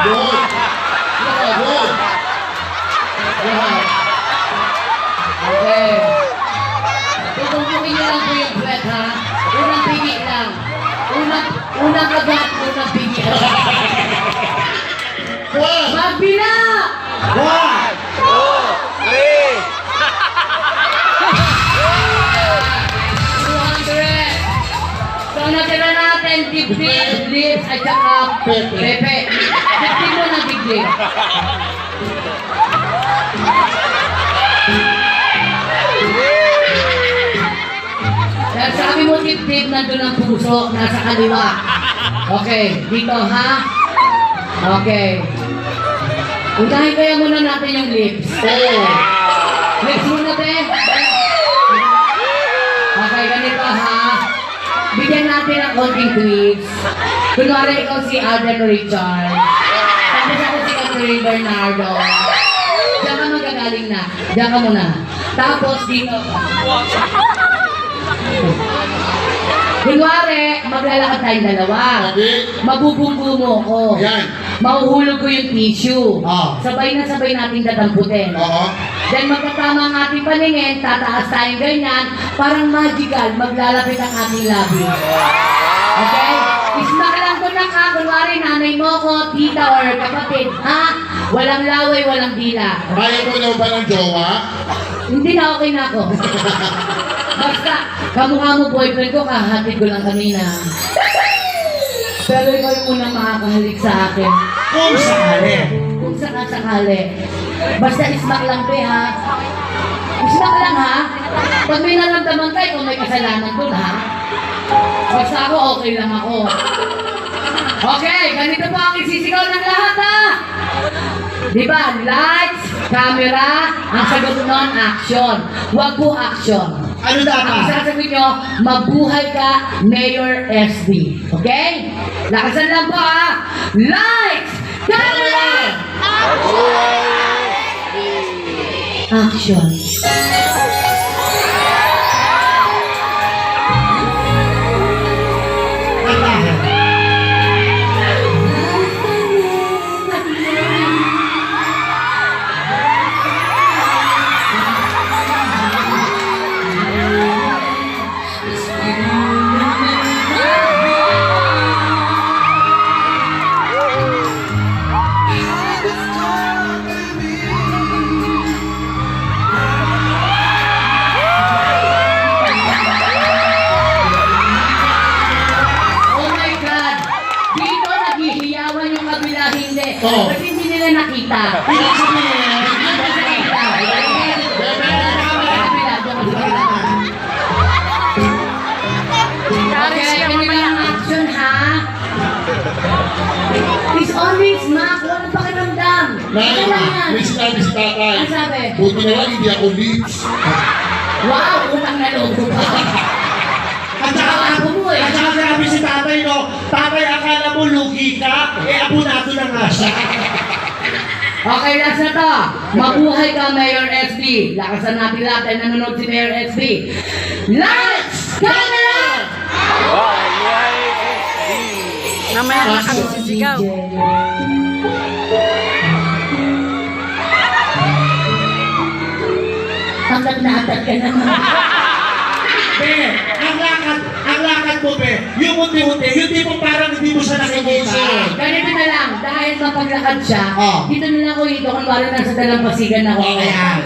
Good. Yeah, good. Yeah. Okay. Tutubukin niyo lang po yung puwet, ha? Unang pigi lang. Unang kagat, unang pigi. One. Magbila! 1. 200. So, natira natin, dibdib, lips, at saka pepe. Dibdib mo ng dibdib. Dahil sabi mo dibdib, nandun ang puso, nasa kaliwa. Okay, dito ha? Okay. Unahin kaya muna natin yung lips. Oh. Lips muna, te. Okay, ganito ha. Bigyan natin ng konting tweets. Kunwari ikaw si Alden Richard. Tapos ako si Catherine Bernardo. Diyan ka magagaling na. Diyan ka muna. Tapos dito. Kunwari, maglalakad tayong dalawa. Okay. Mabubunggo mo ako. Yan. Mahuhulog ko yung tissue. Ah. Sabay na sabay natin dadamputin. Oo. Then magkatama ang ating paningin, tataas tayong ganyan, parang magical, maglalapit ang ating labi. Okay? Ismak lang ko na ka, kunwari nanay mo ko, tita or kapatid, ha? Walang laway, walang dila. Kaya mo na ba ng jowa? Hindi na okay na ako. Basta, kamukha mo boyfriend ko, kahatid ko lang kanina. Pero ikaw yung unang makakahalik sa akin. Kung sakali. Kung sakali. Basta ismak lang pe ha. Ismak lang ha. Pag may naramdaman ka, kung may kasalanan ko ha. Basta ako, okay lang ako. Okay, ganito po ang isisigaw ng lahat ha. Diba? Lights, camera, ang sagot nun, action. Huwag po action. Ano Ang dapat? sasagot nyo, mabuhay ka, Mayor SD. Okay? Lakasan lang po ha. Lights, camera, action. Oh my God! Dito naghihiyawan yung kabila, hindi. Oo. Kasi hindi nila nakita. Okay, ganito ang action ha. It's only smack, walang pakiramdam. Ito lang yan. May sinabi si tatay. Ano sabi? Buti na lang hindi ako leads. Wow, utang na loob ko pa. At saka, Ako mo eh. at saka sinabi si tatay, no, tatay, akala mo lugi ka, abunado na nga siya. Okay, last na to. Mabuhay ka, Mayor SB. Lakasan natin lahat ay nanonood si Mayor SB. Lights! Camera! Namaya na kami sisigaw. Hanggat na atag ka naman. Be, ang lakad mo, be, yung unti-unti, yung tipo parang hindi mo siya nakikita. Ganito na lang, dahil mapaglakad siya, Oh. dito na lang ako dito, kunwari nasa dalampasigan ako. Ayan.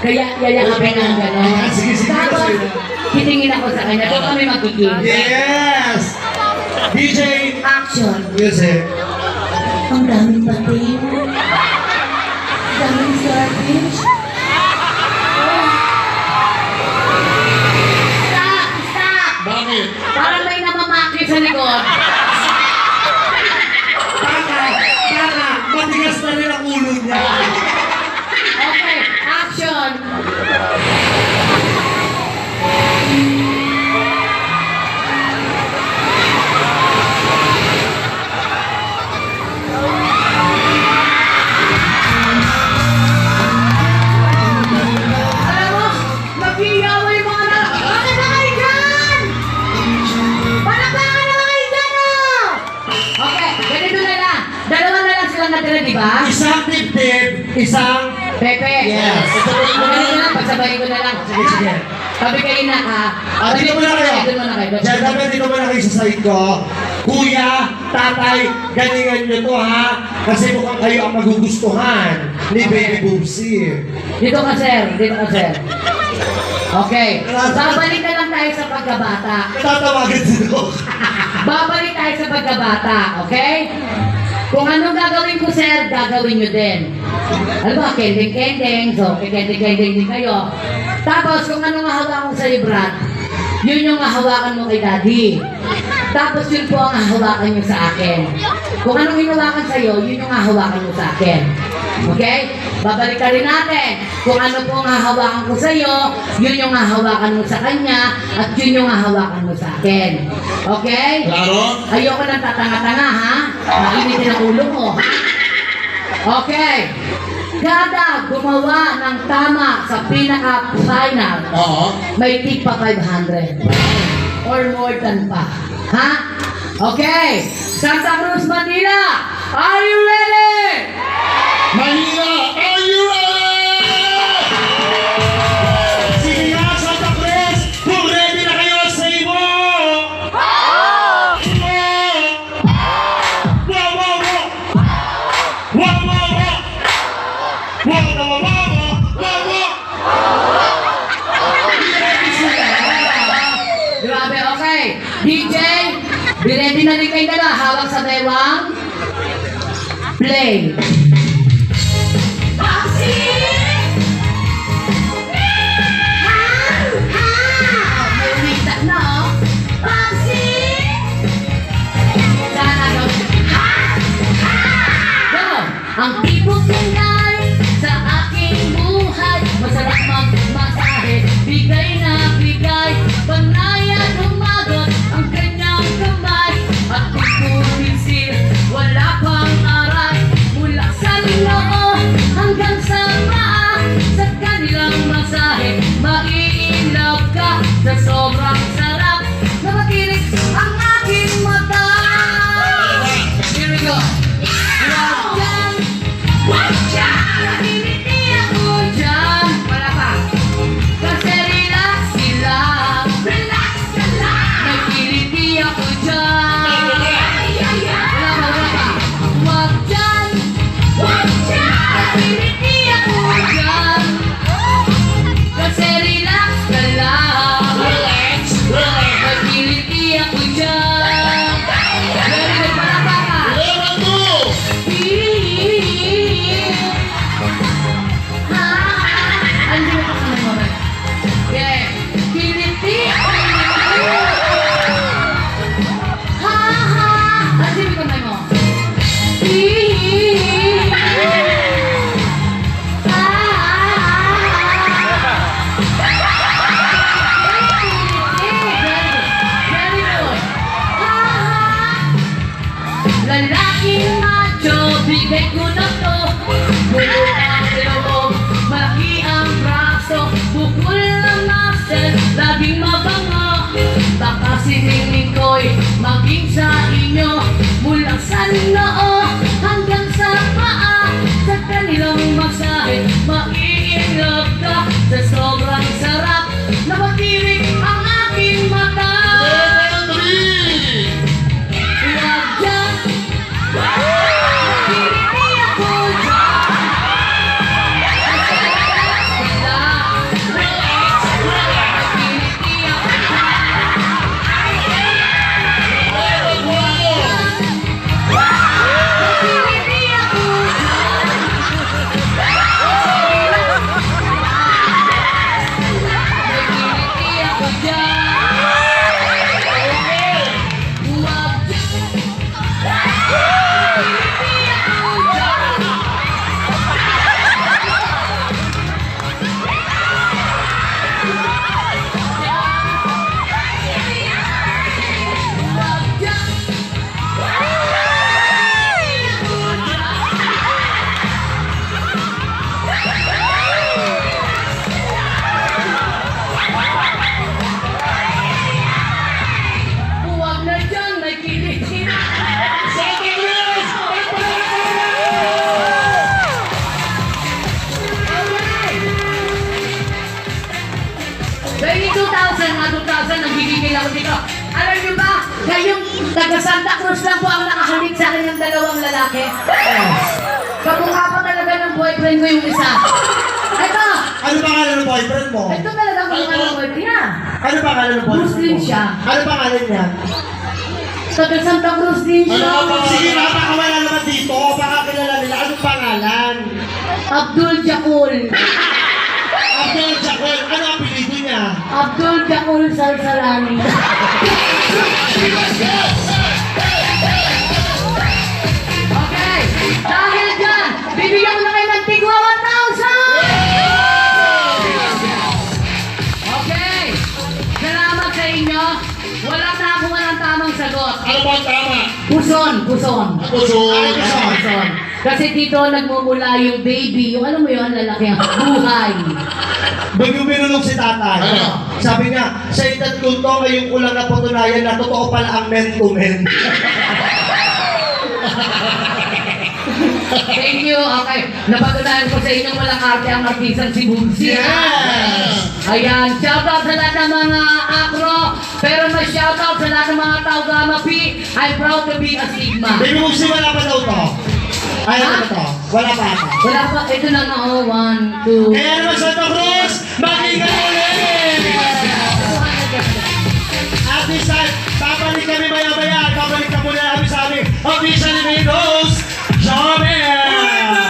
Kaya yayakapin ang gano'n. Ayan, sige, sige, Tapos, sige. hitingin ako sa kanya, doon kami magkikita. Yes! DJ, Action! music. Ang daming pating. Ang daming starfish. Stop! Stop! Bakit? Parang may namamaki sa likod. Tara, matigas na rin ang ulo niya. Okay, action! Alam mo, nag-iyawa yung mga na... Bakit na kayo dyan? Palakpakan na kayo dyan, oh! natira, di ba? Isang dibdib, isang... Pepe. Yes. Pagsabayin ko na lang, pagsabayin ko na lang. Sige, sige. Sabi kayo na ha. Dito muna kayo. Dito muna kayo. Gentlemen, dito muna kayo sa side ko. Kuya, tatay, galingan nyo to ha. Kasi mukhang kayo ang magugustuhan ni Baby Boobsy. Dito ka, sir. Dito ka, sir. Okay. Babalik na lang tayo sa pagkabata. Tatawagan dito. Babalik tayo sa pagkabata. Okay? Kung anong gagawin ko, sir, gagawin nyo din. Alam ba, kending-kending. So, kending-kending din kayo. Tapos, kung anong hahawakan ko sa Brad, yun yung hahawakan mo kay Daddy. Tapos, yun po ang hahawakan nyo sa akin. Kung anong hinawakan sa'yo, yun yung hahawakan mo sa akin. Okay? Babalik ka rin natin. Kung ano po ang hahawakan ko sa'yo, yun yung hahawakan mo sa kanya, at yun yung hahawakan mo sa akin. Okay? Klaro? Ayoko nang tatanga-tanga, ha? Mainitin ang ulo mo. Okay. Kada gumawa ng tama sa pinaka-final, Oo. may tip pa 500. Or more than pa. Ha? Okay. Santa Cruz, Manila. Are you ready? Manila, are you ready? Sige nga, Santa Cruz! Kung ready na kayo, say mo! Wow! Wow, wow, wow! Wow, wow, wow! Wow, wow, wow, wow, wow! Grabe, okay. DJ, ready na rin kayo dala. Hawak sa bewang. Play. May wita na, oh. Sana daw. Go! Ang tipo tingnan sa aking buhay, masarap magmasahe, bigay na bigay, panayan umagot ang kanyang kamay, at ikulisil, wala pang aray, mula sa noo hanggang sa paa, sa kanilang masahe, mai-inlove ka sa sobrang sarap, na makinig ang aking mata. Here we go. Wag dyan! Nakiliti ako dyan. Wala pa. Kasi relax sila. Relax ka lang. Nakiliti ako dyan. Wala pa. Wag dyan! Nakiliti ako dyan. Kasi relax ka lang. Nakiliti ako dyan. Very good. Wala pa ka. 11-2. Lalaking macho, bigay ko na to. Buo ang loob, malaki ang braso, bukol ng muscle, laging mabango. Baka siningin ko'y maging sa inyo, mula sa noo hanggang sa paa, sa kanilang masahe, mai-inlove ka sa sobrang sarap, na matirik ang aking mata. 11-3. Wag dyan. Nakiliti ako dyan. Nakiliti ako dyan. Santa Cruz lang po ang nakahalik sa akin ng dalawang lalaki. Kamukha pa talaga ng boyfriend ko yung isa. Ito! Ano pangalan ng boyfriend mo? Ito talaga kamukha ng boyfriend niya. Ano pangalan ng boyfriend Muslim mo? siya. Ano pangalan niya? Taga Santa Cruz din siya. Ano ba? Sige, napakawala naman dito. Baka kilala nila. Anong pangalan? Abdul Jakul. Abdul Jakul. Ano ang apelido niya? Abdul Jakul Salsalani. Okay, dahil dyan, bibigyan ko na kayo ng tigwa 1,000! Okay, salamat sa inyo. Wala na ako ng tamang sagot. Ano ba ang tama? Puson, puson. Puson. Puson. Kasi dito nagmumula yung baby, yung alam mo yun, lalaki ang buhay. Bago binulong si tatay. Ano? Sabi niya, sa edad ko to, ngayon ko lang napatunayan na totoo pala ang men to men. Thank you. Okay. Napatunayan ko sa inyong walang arte ang artisan si Bubsy. Yes! Ayan. Shoutout sa lahat ng mga acro. Pero mas shoutout sa lahat ng mga tao Gamma P. I'm proud to be a Sigma. Baby Bubsy, wala pa daw to. Ay, ano ba to? Wala pa ata. Wala pa. Ito na nga. Oh, 1, 2. Kaya naman Santa Cruz, mag-ingat ulit! At this time, babalik kami maya-maya. Babalik na muna namin sa aming official event.